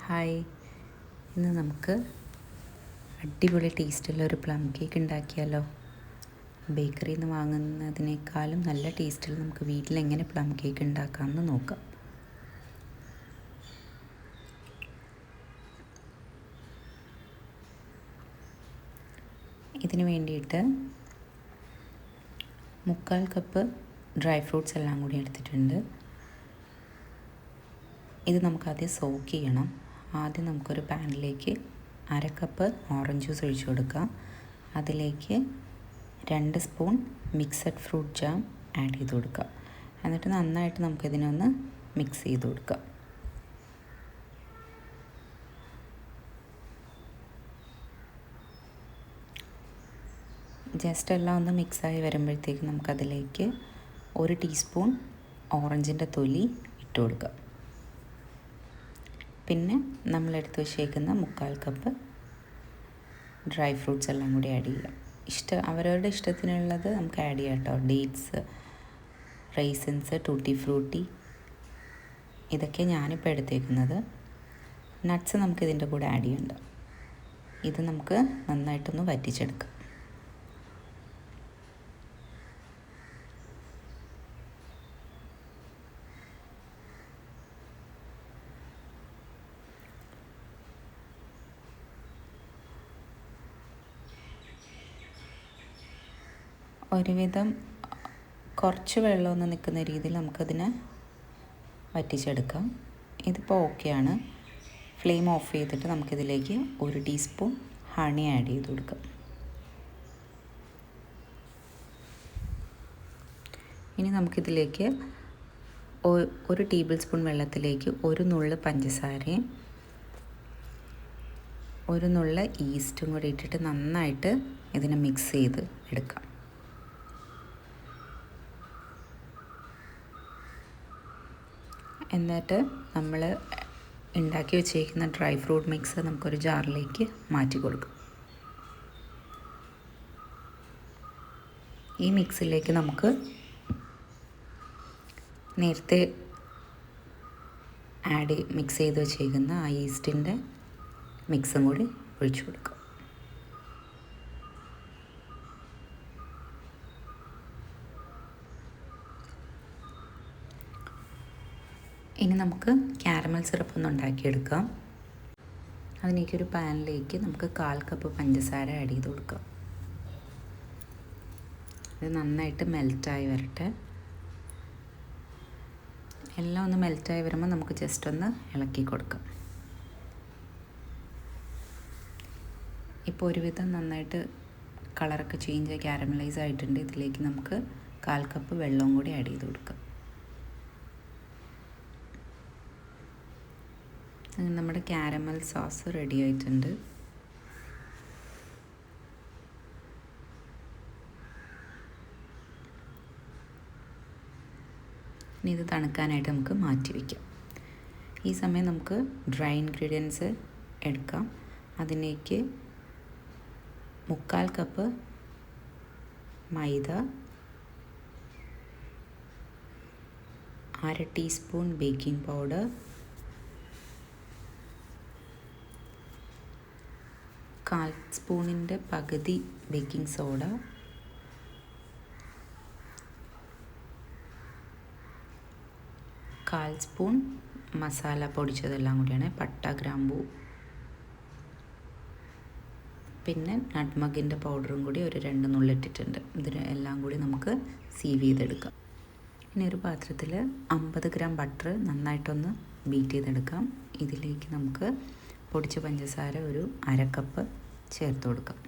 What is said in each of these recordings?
Hi, ഇന്ന് നമുക്ക് അടിപൊളി ടേസ്റ്റുള്ള പ്ലം കേക്ക് ഉണ്ടാക്കിയാലോ. ബേക്കറിയിൽ നിന്ന് വാങ്ങുന്നതിനേക്കാളും നല്ല ടേസ്റ്റിൽ നമുക്ക് വീട്ടിലെങ്ങനെ പ്ലം കേക്ക് ഉണ്ടാക്കാമെന്ന് നോക്കാം. ഇതിന് വേണ്ടിയിട്ട് 3/4 കപ്പ് ഡ്രൈ ഫ്രൂട്ട്സ് എല്ലാം കൂടി എടുത്തിട്ടുണ്ട്. ഇത് നമുക്കാദ്യം സോക്ക് ചെയ്യണം. ആദ്യം നമുക്കൊരു പാനിലേക്ക് 1/2 കപ്പ് ഓറഞ്ച് ജ്യൂസ് ഒഴിച്ചു കൊടുക്കാം. അതിലേക്ക് 2 spoon mixed fruit jam add ചെയ്ത് കൊടുക്കാം. എന്നിട്ട് നന്നായിട്ട് നമുക്കിതിനൊന്ന് മിക്സ് ചെയ്ത് കൊടുക്കാം. ജസ്റ്റ് എല്ലാം ഒന്ന് മിക്സായി വരുമ്പോഴത്തേക്ക് നമുക്കതിലേക്ക് 1 ടീസ്പൂൺ ഓറഞ്ചിൻ്റെ തൊലി ഇട്ട് കൊടുക്കാം. പിന്നെ നമ്മളെടുത്ത് വെച്ചേക്കുന്ന 3/4 കപ്പ് ഡ്രൈ ഫ്രൂട്ട്സ് എല്ലാം കൂടി ആഡ് ചെയ്യാം. അവരവരുടെ ഇഷ്ടത്തിനുള്ളത് നമുക്ക് ആഡ് ചെയ്യാം കേട്ടോ. ഡേറ്റ്സ്, റൈസിൻസ്, ടൂട്ടി ഫ്രൂട്ടി, ഇതൊക്കെ ഞാനിപ്പോൾ എടുത്തേക്കുന്നത്. നട്ട്സ് നമുക്കിതിൻ്റെ കൂടെ ആഡ് ചെയ്യണ്ട. ഇത് നമുക്ക് നന്നായിട്ടൊന്ന് വറ്റിച്ചെടുക്കാം. ഒരുവിധം കുറച്ച് വെള്ളമൊന്നും നിൽക്കുന്ന രീതിയിൽ നമുക്കതിനെ വറ്റിച്ചെടുക്കാം. ഇതിപ്പോൾ ഓക്കെയാണ്. ഫ്ലെയിം ഓഫ് ചെയ്തിട്ട് നമുക്കിതിലേക്ക് 1 ടീസ്പൂൺ ഹണി ആഡ് ചെയ്ത് കൊടുക്കാം. ഇനി നമുക്കിതിലേക്ക് 1 ടേബിൾ സ്പൂൺ വെള്ളത്തിലേക്ക് 1 നുള്ള് പഞ്ചസാരയും 1 നുള്ള് ഈസ്റ്റും കൂടി ഇട്ടിട്ട് നന്നായിട്ട് ഇതിനെ മിക്സ് ചെയ്ത് എടുക്കാം. എന്നിട്ട് നമ്മൾ ഉണ്ടാക്കി വെച്ചേക്കുന്ന ഡ്രൈ ഫ്രൂട്ട് മിക്സ് നമുക്കൊരു ജാറിലേക്ക് മാറ്റി കൊടുക്കാം. ഈ മിക്സിലേക്ക് നമുക്ക് നേരത്തെ മിക്സ് ചെയ്ത് വെച്ചേക്കുന്ന ആ ഈസ്റ്റിൻ്റെ മിക്സും കൂടി ഒഴിച്ചു കൊടുക്കാം. ഇനി നമുക്ക് കാരമൽ സിറപ്പ് ഒന്ന് ഉണ്ടാക്കിയെടുക്കാം. അതിലേക്കൊരു പാനിലേക്ക് നമുക്ക് 1/4 കപ്പ് പഞ്ചസാര ആഡ് ചെയ്ത് കൊടുക്കാം. ഇത് നന്നായിട്ട് മെൽറ്റായി വരട്ടെ. എല്ലാം ഒന്ന് മെൽറ്റായി വരുമ്പോൾ നമുക്ക് ജസ്റ്റ് ഒന്ന് ഇളക്കി കൊടുക്കാം. ഇപ്പോൾ ഒരുവിധം നന്നായിട്ട് കളറൊക്കെ ചേഞ്ച് ആയി കാരമലൈസ് ആയിട്ടുണ്ട്. ഇതിലേക്ക് നമുക്ക് 1/4 കപ്പ് വെള്ളവും കൂടി ആഡ് ചെയ്ത് കൊടുക്കാം. നമ്മുടെ കാരമൽ സോസ് റെഡി ആയിട്ടുണ്ട്. ഇനി ഇത് തണുക്കാനായിട്ട് നമുക്ക് മാറ്റി വയ്ക്കാം. ഈ സമയം നമുക്ക് ഡ്രൈ ഇൻഗ്രീഡിയൻസ് എടുക്കാം. അതിലേക്ക് 3/4 കപ്പ് മൈദ, 1/2 ടീസ്പൂൺ ബേക്കിംഗ് പൗഡർ, 1/4 സ്പൂണിൻ്റെ പകുതി ബേക്കിംഗ് സോഡ, 1/4 സ്പൂൺ മസാല പൊടിച്ചതെല്ലാം കൂടിയാണ്, പട്ട, ഗ്രാമ്പൂ, പിന്നെ നട്ട്മഗിൻ്റെ പൗഡറും കൂടി ഒരു 2 നുള്ളിട്ടിട്ടുണ്ട്. ഇതിന് എല്ലാം കൂടി നമുക്ക് സീവ് ചെയ്തെടുക്കാം. ഇനി ഒരു പാത്രത്തിൽ 50 ഗ്രാം ബട്ടർ നന്നായിട്ടൊന്ന് ബീറ്റ് ചെയ്തെടുക്കാം. ഇതിലേക്ക് നമുക്ക് പൊടിച്ച പഞ്ചസാര ഒരു 1/2 കപ്പ് ചേർത്ത് കൊടുക്കാം.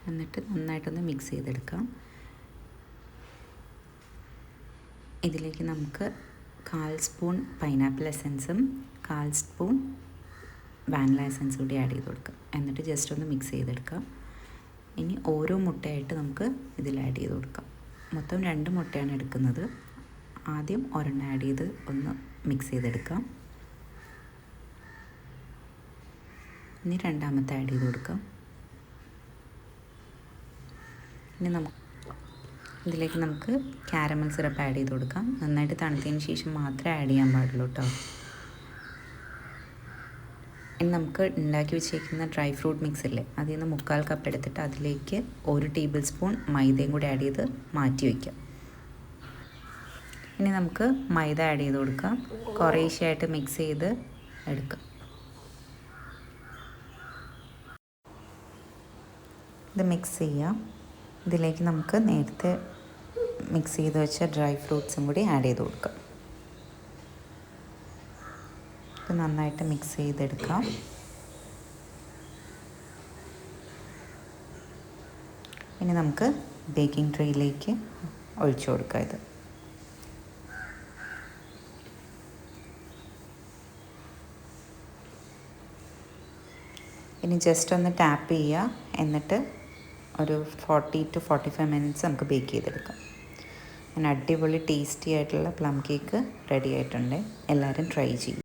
എന്നിട്ട് നന്നായിട്ടൊന്ന് മിക്സ് ചെയ്തെടുക്കാം. ഇതിലേക്ക് നമുക്ക് 1/4 സ്പൂൺ പൈനാപ്പിൾ എസൻസും 1/4 സ്പൂൺ വാനില എസൻസും കൂടി ആഡ് ചെയ്ത് കൊടുക്കാം. എന്നിട്ട് ജസ്റ്റ് ഒന്ന് മിക്സ് ചെയ്തെടുക്കാം. ഇനി ഓരോ മുട്ടയായിട്ട് നമുക്ക് ഇതിൽ ആഡ് ചെയ്ത് കൊടുക്കാം. മൊത്തം 2 മുട്ടയാണ് എടുക്കുന്നത്. ആദ്യം ഒരെണ്ണം ആഡ് ചെയ്ത് ഒന്ന് മിക്സ് ചെയ്തെടുക്കാം. ഇനി രണ്ടാമത്തെ ആഡ് ചെയ്ത് കൊടുക്കാം. ഇനി ഇതിലേക്ക് നമുക്ക് കാരമൽ സിറപ്പ് ആഡ് ചെയ്ത് കൊടുക്കാം. നന്നായിട്ട് തണുത്തതിന് ശേഷം മാത്രമേ ആഡ് ചെയ്യാൻ പാടുള്ളൂ കേട്ടോ. ഇനി നമുക്ക് ഉണ്ടാക്കി വെച്ചേക്കുന്ന ഡ്രൈ ഫ്രൂട്ട് മിക്സ് ഇല്ലേ, അതിൽ നിന്ന് 3/4 കപ്പ് എടുത്തിട്ട് അതിലേക്ക് 1 ടേബിൾ സ്പൂൺ മൈദയും കൂടി ആഡ് ചെയ്ത് മാറ്റി വയ്ക്കാം. ഇനി നമുക്ക് മൈദ ആഡ് ചെയ്ത് കൊടുക്കാം. കുറേശ്ശെയായിട്ട് മിക്സ് ചെയ്ത് എടുക്കാം. ഇത് മിക്സ് ചെയ്യാം. ഇതിലേക്ക് നമുക്ക് നേരത്തെ മിക്സ് ചെയ്ത് വെച്ച ഡ്രൈ ഫ്രൂട്ട്സും കൂടി ആഡ് ചെയ്ത് കൊടുക്കാം. ഇത് നന്നായിട്ട് മിക്സ് ചെയ്തെടുക്കാം. ഇനി നമുക്ക് ബേക്കിംഗ് ട്രേയിലേക്ക് ഒഴിച്ചു കൊടുക്കാം. ഇത് ഇനി ജസ്റ്റ് ഒന്ന് ടാപ്പ് ചെയ്യുക. എന്നിട്ട് ഒരു 40 to 45 മിനിറ്റ്സ് നമുക്ക് ബേക്ക് ചെയ്തെടുക്കാം. അങ്ങനെ അടിപൊളി ടേസ്റ്റി ആയിട്ടുള്ള പ്ലം കേക്ക് റെഡി ആയിട്ടുണ്ട്. എല്ലാവരും ട്രൈ ചെയ്യും.